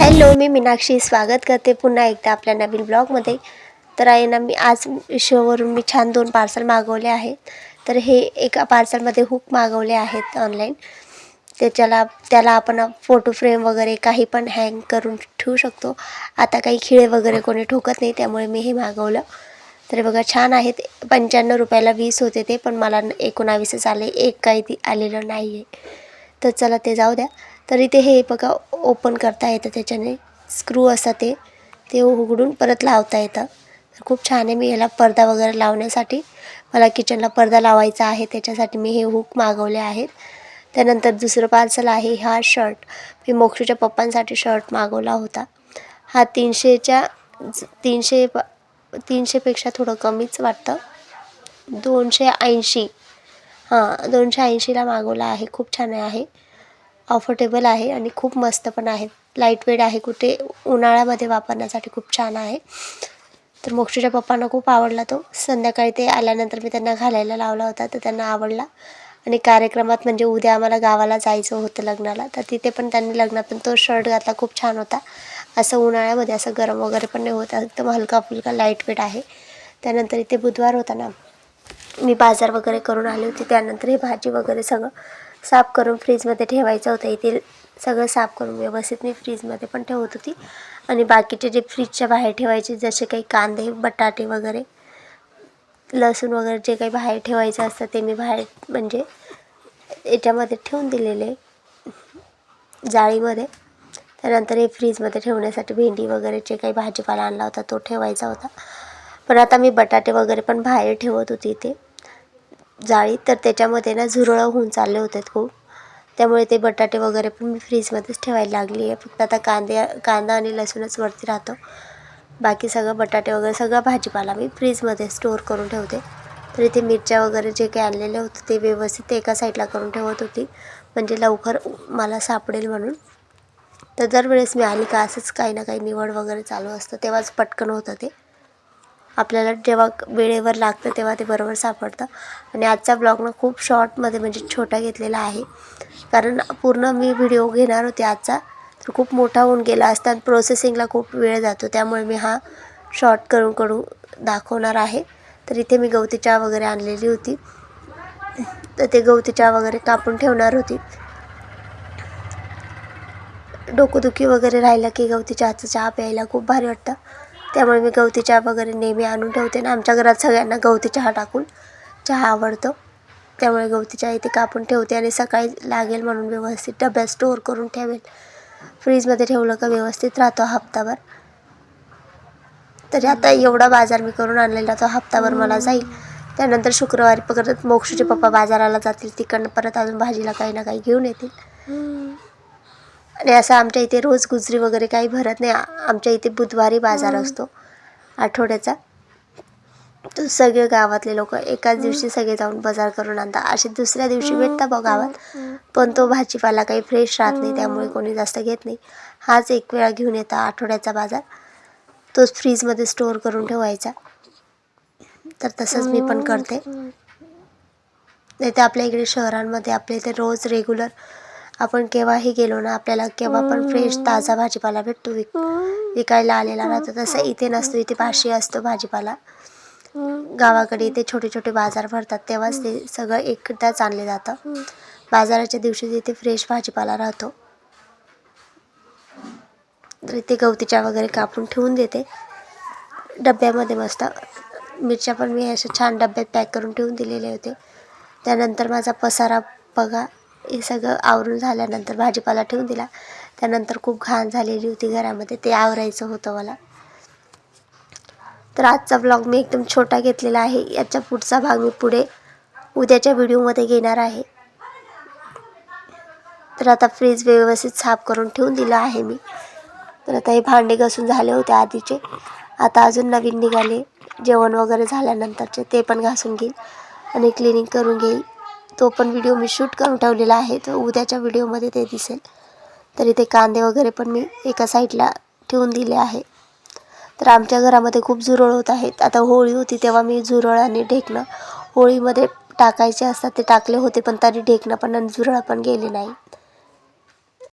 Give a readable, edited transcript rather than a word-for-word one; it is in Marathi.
हॅलो, मी मीनाक्षी स्वागत करते पुन्हा एकदा आपल्या नवीन ब्लॉगमध्ये. तर आहे ना, मी आज मिशोवरून मी छान 2 पार्सल मागवले आहेत. तर हे एका पार्सलमध्ये हुक मागवले आहेत ऑनलाईन. त्याला आपण फोटो फ्रेम वगैरे काही पण हँग करून ठेवू शकतो. आता काही खिळे वगैरे कोणी ठोकत नाही, त्यामुळे मी हे मागवलं. तर बघा छान आहेत. 95 रुपयाला 20 होते ते, पण मला 19च आले, एक काही आलेलं नाही आहे. तर चला ते जाऊ द्या. तर इथे हे बघा ओपन करता येतं, त्याच्याने स्क्रू असतात ते उघडून परत लावता येतं. तर खूप छान आहे. मी याला पडदा वगैरे लावण्यासाठी, मला किचनला पडदा लावायचा आहे, त्याच्यासाठी मी हे हुक मागवले आहेत. त्यानंतर दुसरं पार्सल आहे हा शर्ट. मी मोक्षूच्या पप्पांसाठी शर्ट मागवला होता. हा 300पेक्षा थोडं कमीच वाटतं, 280. 280ला मागवला आहे. खूप छान आहे, ऑफर्टेबल आहे आणि खूप मस्त पण आहे. लाईट वेट आहे, कुठे उन्हाळ्यामध्ये वापरण्यासाठी खूप छान आहे. तर मोक्षूच्या पप्पांना खूप आवडला तो. संध्याकाळी ते आल्यानंतर मी त्यांना घालायला लावला होता, तर त्यांना आवडला. आणि कार्यक्रमात म्हणजे उद्या आम्हाला गावाला जायचं होतं लग्नाला, तर तिथे पण त्यांनी लग्नात पण तो शर्ट घातला, खूप छान होता. असं उन्हाळ्यामध्ये असं गरम वगैरे पण नाही होत, एकदम हलका फुलका लाईट वेट आहे. त्यानंतर इथे बुधवार होता ना, मी बाजार वगैरे करून आली होती. त्यानंतर हे भाजी वगैरे सगळं साफ करून फ्रीजमध्ये ठेवायचं होतं. इथे सगळं साफ करून व्यवस्थित मी फ्रीजमध्ये पण ठेवत होती. आणि बाकीचे जे फ्रीजच्या बाहेर ठेवायचे, जसे काही कांदे, बटाटे वगैरे, लसूण वगैरे जे काही बाहेर ठेवायचं असतं, ते मी बाहेर म्हणजे याच्यामध्ये ठेवून दिलेले, जाळीमध्ये. त्यानंतर हे फ्रीजमध्ये ठेवण्यासाठी भेंडी वगैरे जे काही भाजीपाला आणला होता तो ठेवायचा होता. पण आता मी बटाटे वगैरे पण बाहेर ठेवत होती इथे जाळी, तर त्याच्यामध्ये ना झुरळं होऊन चालले होते खूप. त्यामुळे ते बटाटे वगैरे पण मी फ्रीजमध्येच ठेवायला लागली आहे. फक्त आता कांदा आणि लसूणच वरती राहतो. बाकी सगळं बटाटे वगैरे सगळा भाजीपाला मी फ्रीजमध्ये स्टोअर करून ठेवते. तर इथे मिरच्या वगैरे जे काही आणलेले होते ते व्यवस्थित एका साईडला करून ठेवत होती, म्हणजे लवकर मला सापडेल म्हणून. तर दरवेळेस मी आली का असंच काही ना काही निवड वगैरे चालू असतं, तेव्हाच पटकन होतं ते. आपल्याला जेव्हा वेळेवर लागतं तेव्हा ते बरोबर सापडतं. आणि आजचा ब्लॉग ना खूप शॉर्टमध्ये म्हणजे छोटा घेतलेला आहे, कारण पूर्ण मी व्हिडिओ घेणार होते आजचा, तर खूप मोठा होऊन गेला असता आणि प्रोसेसिंगला खूप वेळ जातो, त्यामुळे मी हा शॉर्ट करून दाखवणार आहे. तर इथे मी गवती चहा वगैरे आणलेली होती, तर ते गवती चहा वगैरे कापून ठेवणार होती. डोकोदुखी वगैरे राहिलं की गवती चहा प्यायला खूप भारी वाटतं, त्यामुळे मी गवती चहा वगैरे नेहमी आणून ठेवते ना. आमच्या घरात सगळ्यांना गवती चहा टाकून चहा आवडतो, त्यामुळे गवती चहा इथे कापून ठेवते आणि सकाळी लागेल म्हणून व्यवस्थित डब्यात स्टोअर करून ठेवेल. फ्रीजमध्ये ठेवलं का व्यवस्थित राहतो हप्ताभर. तरी आता एवढा बाजार मी करून आणलेला, तो हप्ताभर मला जाईल. त्यानंतर शुक्रवारी परत मोक्षूचे पप्पा बाजाराला जातील, तिकडनं परत अजून भाजीला काही ना काही घेऊन येतील. आणि असं आमच्या इथे रोज गुजरी वगैरे काही भरत नाही. आमच्या इथे बुधवारी बाजार असतो आठवड्याचा. तर सगळे गावातले लोक एकाच दिवशी सगळे जाऊन बाजार करून आणतात. असे दुसऱ्या दिवशी भेटतात बघ गावात, पण तो भाजीपाला काही फ्रेश राहत नाही, त्यामुळे कोणी जास्त घेत नाही. हाच एक वेळा घेऊन येतात आठवड्याचा बाजार, तोच फ्रीजमध्ये स्टोअर करून ठेवायचा. तर तसंच मी पण करते. नाही तर आपल्या इकडे शहरांमध्ये आपल्या इथे रोज रेग्युलर आपण केव्हाही गेलो ना, आपल्याला केव्हा पण फ्रेश ताजा भाजीपाला भेटतो, विकायला आलेला राहतो. तसं इथे नसतो, इथे पाचशे असतो भाजीपाला. गावाकडे इथे छोटे छोटे बाजार भरतात, तेव्हाच ते सगळं एकदाच आणले जातं. बाजाराच्या दिवशी इथे फ्रेश भाजीपाला राहतो. तर इथे गवती चहा वगैरे कापून ठेवून देते डब्यामध्ये मस्त. मिरच्या पण मी अशा छान डब्यात पॅक करून ठेवून दिलेले होते. त्यानंतर माझा पसारा बघा, हे सगळं आवरून झाल्यानंतर भाजीपाला ठेवून दिला. त्यानंतर खूप घाण झालेली होती घरामध्ये, ते आवरायचं होतं मला. तर आजचा ब्लॉग मी एकदम छोटा घेतलेला आहे. याचा पुढचा भाग मी उद्याच्या व्हिडिओमध्ये घेणार आहे. तर आता फ्रीज व्यवस्थित साफ करून ठेवून दिलं आहे मी. तर आता हे भांडे घासून झाले होते आधीचे, आता अजून नवीन निघाले. जेवण वगैरे झाल्यानंतरचे ते पण घासून घेईल आणि क्लिनिंग करून घेईल. तो पण व्हिडिओ मी शूट करून ठेवलेला आहे, तर उद्याच्या व्हिडिओमध्ये ते दिसेल. तर इथे कांदे वगैरे पण मी एका साईडला ठेवून दिले आहे. तर आमच्या घरामध्ये खूप झुरळ होत आहेत. आता होळी होती तेव्हा मी झुरळ आणि ढेकणं होळीमध्ये टाकायचे असतात, ते टाकले होते, पण तरी ढेकणं पण आणि झुरळ पण गेले नाही.